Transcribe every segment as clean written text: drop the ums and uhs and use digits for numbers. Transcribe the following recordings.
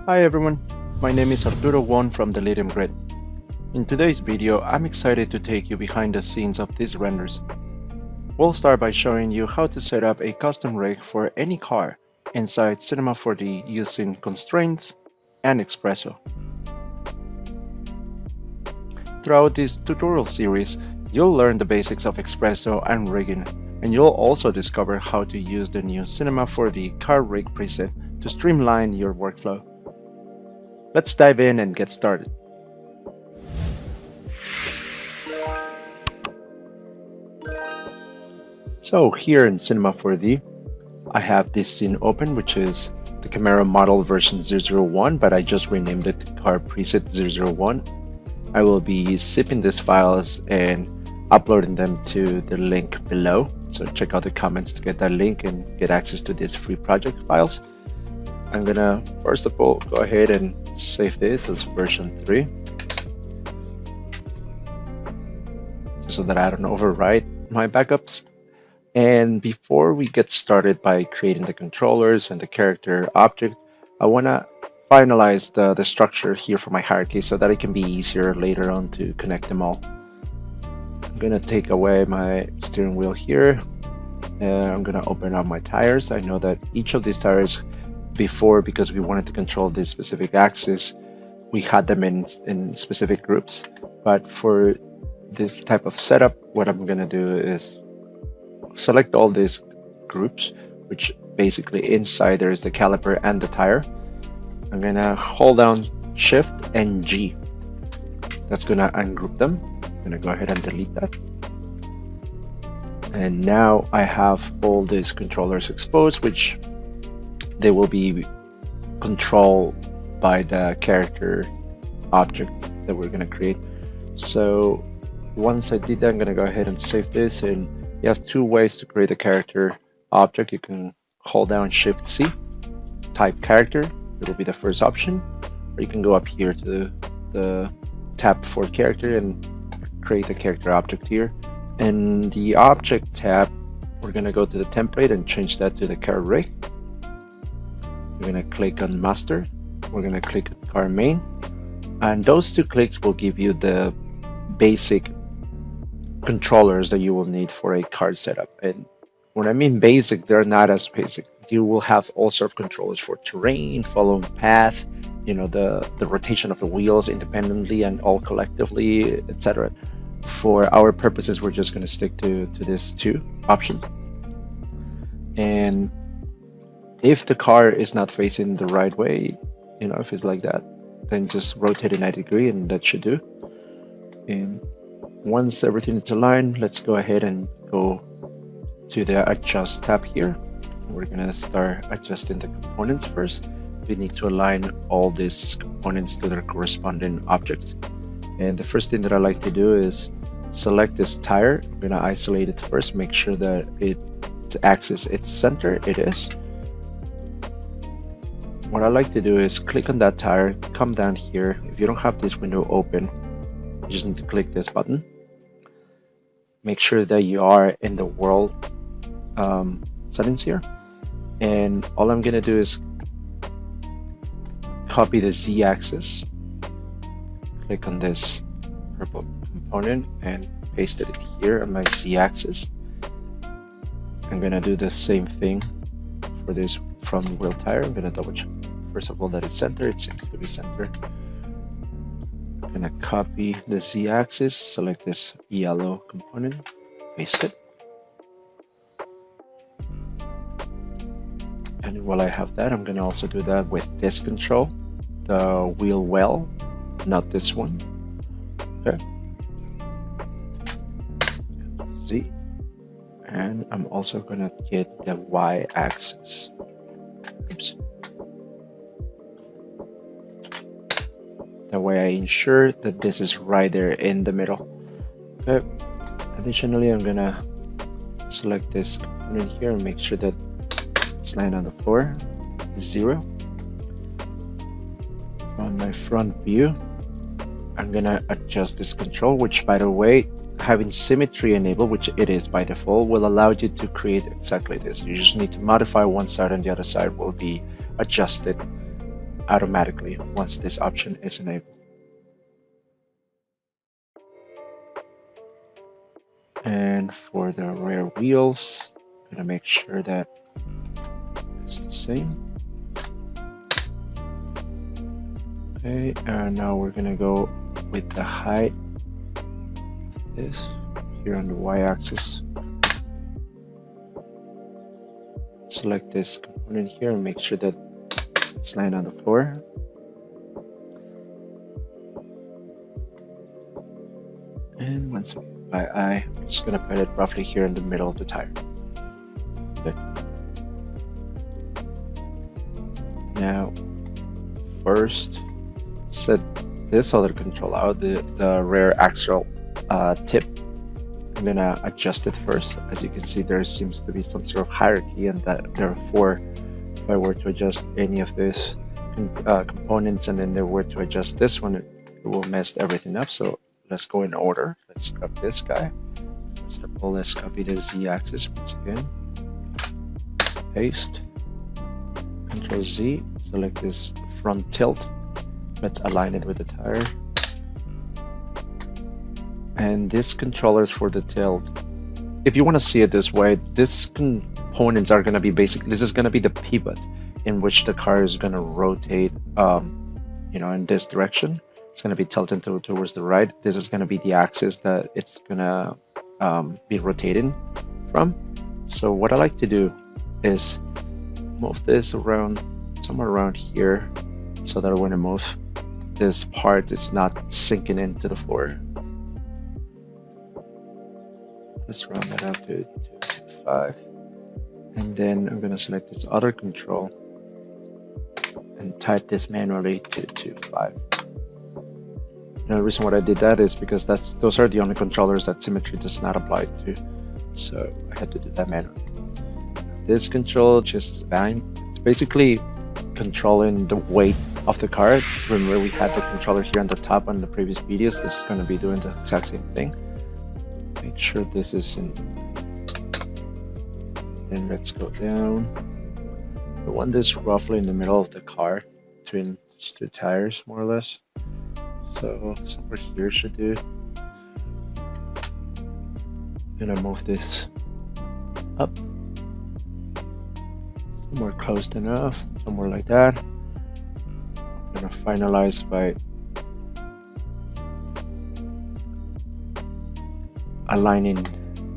Hi everyone, my name is Arturo Won from the Lithium Grid. In today's video, I'm excited to take you behind the scenes of these renders. We'll start by showing you how to set up a custom rig for any car inside Cinema 4D using constraints and Espresso. Throughout this tutorial series, you'll learn the basics of Espresso and rigging, and you'll also discover how to use the new Cinema 4D car rig preset to streamline your workflow. Let's dive in and get started. So here in Cinema 4D, I have this scene open, which is the Camaro model version 001, but I just renamed it to car preset 001. I will be zipping these files and uploading them to the link below. So check out the comments to get that link and get access to these free project files. I'm gonna first of all go ahead and save this as version 3, just so that I don't overwrite my backups. And before we get started by creating the controllers and the character object, I want to finalize the structure here for my hierarchy so that it can be easier later on to connect them all. I'm going to take away my steering wheel here, and I'm going to open up my tires. I know that each of these tires before, because we wanted to control this specific axis, we had them in specific groups. But for this type of setup, what I'm going to do is select all these groups, which basically inside there is the caliper and the tire. I'm gonna hold down Shift and G. That's gonna ungroup them. I'm gonna go ahead and delete that. And now I have all these controllers exposed, which they will be controlled by the character object that we're gonna create. So once I did that, I'm gonna go ahead and save this. And you have two ways to create a character object. You can hold down Shift C, type character, it will be the first option, or you can go up here to the tab for character and create a character object here. In the object tab, we're going to go to the template and change that to the car rig. We're going to click on master, we're going to click on car main, and those two clicks will give you the basic controllers that you will need for a car setup. And when I mean basic, they're not as basic. You will have all sorts of controllers for terrain, following path, the rotation of the wheels independently and all collectively, etc. For our purposes, we're just going to stick to these two options. And if the car is not facing the right way, if it's like that, then just rotate it 90 degrees and that should do. And once everything is aligned, let's go ahead and go to the adjust tab here. We're gonna start adjusting the components first. We need to align all these components to their corresponding objects. And the first thing that I like to do is select this tire. I'm gonna isolate it first, make sure that its axis, its center, it is. What I like to do is click on that tire, come down here. If you don't have this window open, you just need to click this button. Make sure that you are in the world settings here. And all I'm gonna do is copy the Z-axis, click on this purple component and paste it here on my Z-axis. I'm gonna do the same thing for this front wheel tire. I'm gonna double check first of all that it's centered. It seems to be centered. I'm gonna copy the Z-axis, select this yellow component, paste it. And while I have that, I'm gonna also do that with this control, the wheel well, not this one. Okay. Z. And I'm also gonna get the Y-axis. Oops. That way I ensure that this is right there in the middle. Okay. Additionally, I'm gonna select this component here and make sure that it's lying on the floor, 0. On my front view, I'm gonna adjust this control, which by the way, having symmetry enabled, which it is by default, will allow you to create exactly this. You just need to modify one side and the other side will be adjusted automatically once this option is enabled. And for the rear wheels, I'm gonna make sure that it's the same. Okay, and now we're gonna go with the height of this here on the y-axis. Select this component here and make sure that it's lying on the floor. And once by eye, I'm just gonna put it roughly here in the middle of the tire. Okay. Now, first, set this other control out, the rear axial tip. I'm gonna adjust it first. As you can see, there seems to be some sort of hierarchy, and that therefore, if I were to adjust any of these components and then they were to adjust this one, it will mess everything up. So let's go in order. Let's grab this guy. First of all, let's copy the z-axis once again. Paste. Control Z. Select this front tilt. Let's align it with the tire. And this controller is for the tilt. If you want to see it this way, these components are going to be basically, this is going to be the pivot in which the car is going to rotate, in this direction. It's going to be tilted towards the right. This is going to be the axis that it's going to be rotating from. So what I like to do is move this around, somewhere around here, so that when I move, this part is not sinking into the floor. Let's round that up to 5. And then I'm going to select this other control and type this manually to 5. And the reason why I did that is because those are the only controllers that symmetry does not apply to. So I had to do that manually. This control just it's basically controlling the weight of the car. Remember, we had the controller here on the top on the previous videos. This is going to be doing the exact same thing. Make sure this is in. Then let's go down. I want this roughly in the middle of the car, between these two tires, more or less. So somewhere here should do. Gonna move this up. Somewhere close enough, somewhere like that. I'm gonna finalize by aligning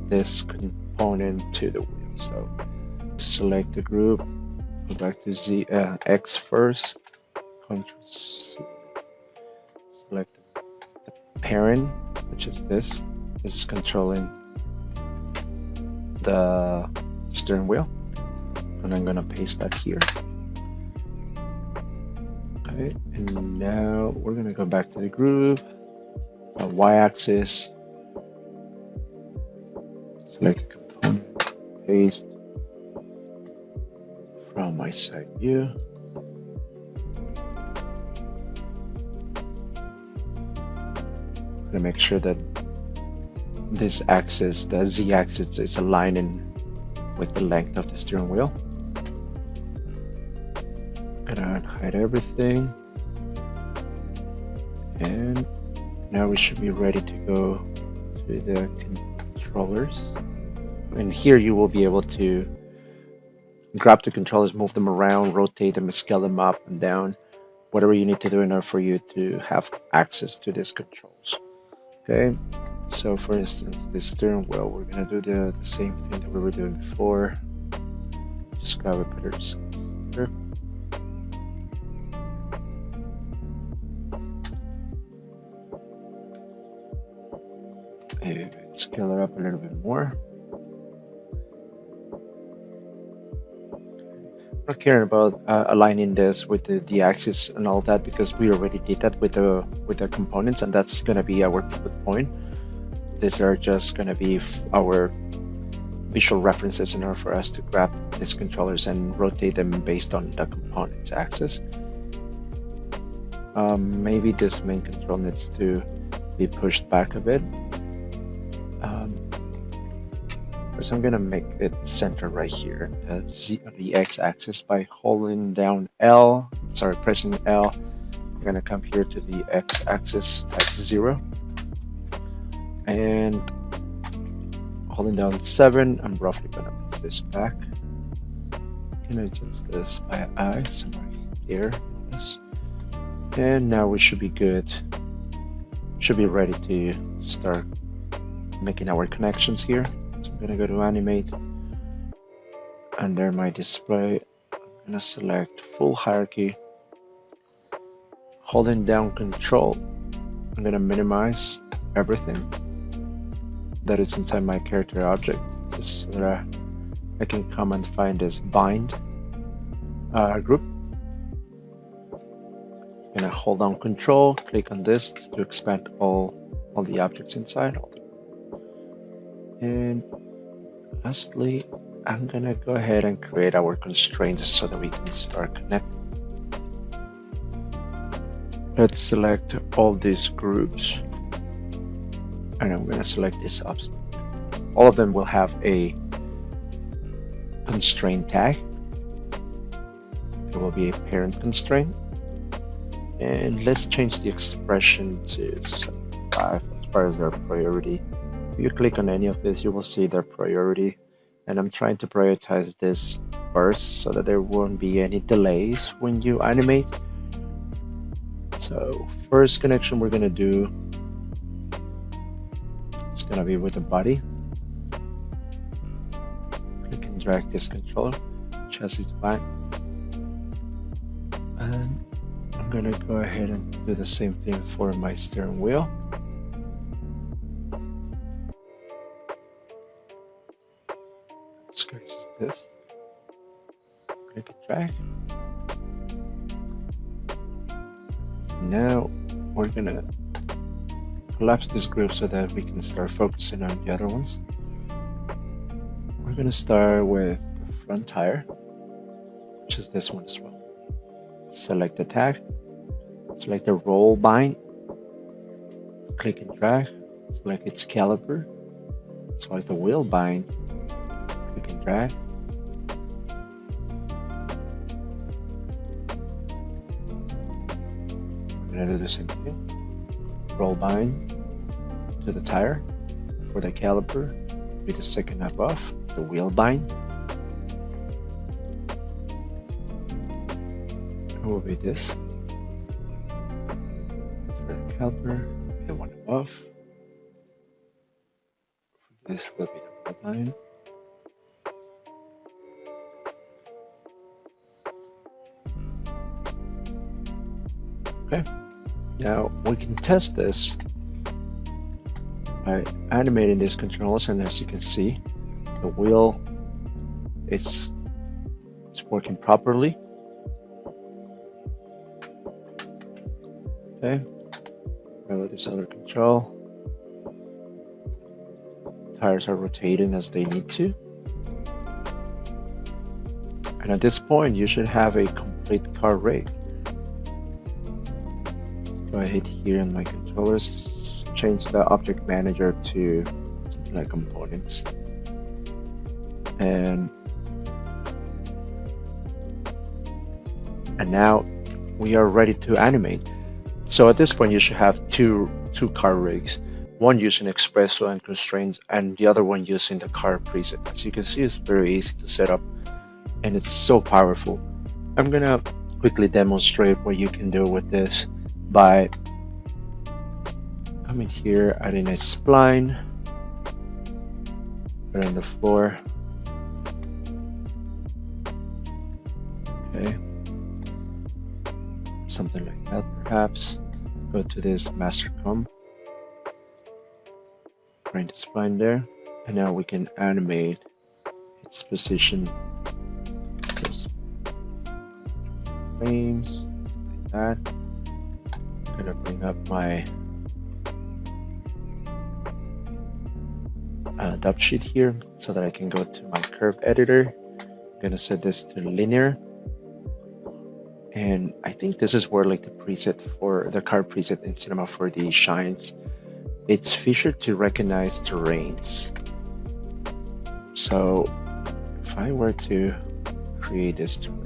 this component to the wheel. So select the group, go back to X first, Control C, select the parent, which is this. This is controlling the steering wheel, and I'm gonna paste that here. Okay, and now we're gonna go back to the groove, y-axis, select the component, paste from my side view. I'm gonna make sure that this axis, the z-axis, is aligning with the length of the steering wheel. Gonna hide everything, and now we should be ready to go to the controllers. And here you will be able to grab the controllers, move them around, rotate them, scale them up and down, whatever you need to do in order for you to have access to these controls. Okay, so for instance, this steering wheel, we're gonna do the same thing that we were doing before. Just grab it, put it here. Scale it up a little bit more. I'm not caring about aligning this with the axis and all that, because we already did that with the components, and that's gonna be our pivot point. These are just gonna be our visual references in order for us to grab these controllers and rotate them based on the component's axis. Maybe this main control needs to be pushed back a bit. First, I'm gonna make it center right here, the x-axis, by holding down L, sorry, pressing L, I'm gonna come here to the x-axis, type 0, and holding down 7, I'm roughly gonna move this back. Can adjust this by eye somewhere here. Yes. And now we should be good. Should be ready to start making our connections here. So I'm gonna go to animate. Under my display, I'm gonna select full hierarchy. Holding down Control, I'm gonna minimize everything that is inside my character object, just so that I can come and find this bind group. I'm gonna hold down Control, click on this to expand all the objects inside. And lastly, I'm gonna go ahead and create our constraints so that we can start connecting. Let's select all these groups, and I'm gonna select this option. All of them will have a constraint tag. There will be a parent constraint, and let's change the expression to 5 as far as their priority. If you click on any of this, you will see their priority, and I'm trying to prioritize this first so that there won't be any delays when you animate. So first connection we're gonna do, it's gonna be with the body. Click and drag this controller, chassis back, and I'm gonna go ahead and do the same thing for my steering wheel. Let's this. Click and drag. Now we're gonna collapse this group so that we can start focusing on the other ones. We're gonna start with the front tire, which is this one as well. Select the tag, select the roll bind, click and drag, select its caliper, select the wheel bind, click and drag. We're gonna do the same thing. Roll bind to the tire for the caliper, be the second above, the wheel bind. It will be this. For the caliper, the one above. This will be the wheel bind. Okay, now we can test this by animating these controls, and as you can see, the wheel it's working properly. Okay, go with this other control. Tires are rotating as they need to. And at this point, you should have a complete car rig. Go ahead here in my controllers, change the object manager to something like components. And now we are ready to animate. So at this point, you should have two car rigs, one using Espresso and constraints, and the other one using the car preset. As you can see, it's very easy to set up, and it's so powerful. I'm gonna quickly demonstrate what you can do with this by coming here, adding a spline, put it on the floor. Okay, something like that perhaps. Go to this master comp, bring the spline there, and now we can animate its position. Just frames like that. I'm gonna bring up my depth sheet here so that I can go to my curve editor. I'm gonna set this to linear, and I think this is where like the preset for the car preset in Cinema 4D shines. It's featured to recognize terrains. So if I were to create this terrain,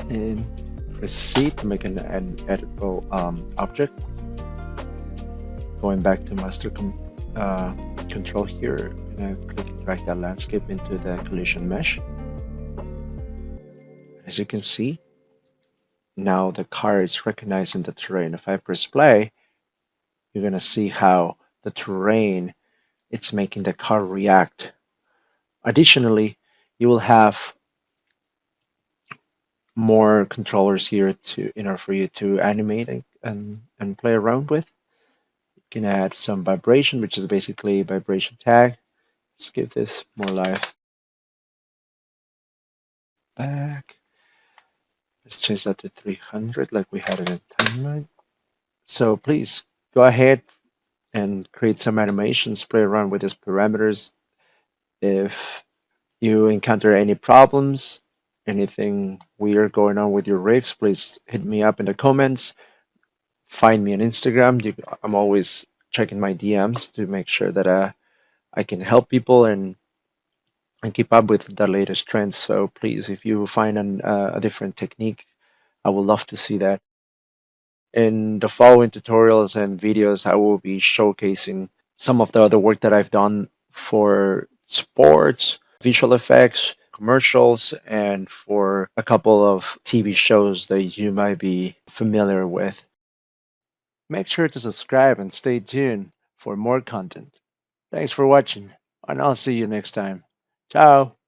and press C to make an editable object. Going back to control here, I'm gonna click and drag that landscape into the collision mesh. As you can see, now the car is recognizing the terrain. If I press play, you're gonna see how the terrain it's making the car react. Additionally, you will have more controllers here to in order for you to animate and play around with. You can add some vibration, which is basically a vibration tag. Let's give this more life back. Let's change that to 300 like we had it in timeline. So please go ahead and create some animations, play around with these parameters. If you encounter any problems, anything weird going on with your rigs, please hit me up in the comments. Find me on Instagram. I'm always checking my DMs to make sure that I can help people and keep up with the latest trends. So please, if you find a different technique, I would love to see that. In the following tutorials and videos, I will be showcasing some of the other work that I've done for sports, visual effects, commercials, and for a couple of TV shows that you might be familiar with. Make sure to subscribe and stay tuned for more content. Thanks for watching, and I'll see you next time. Ciao!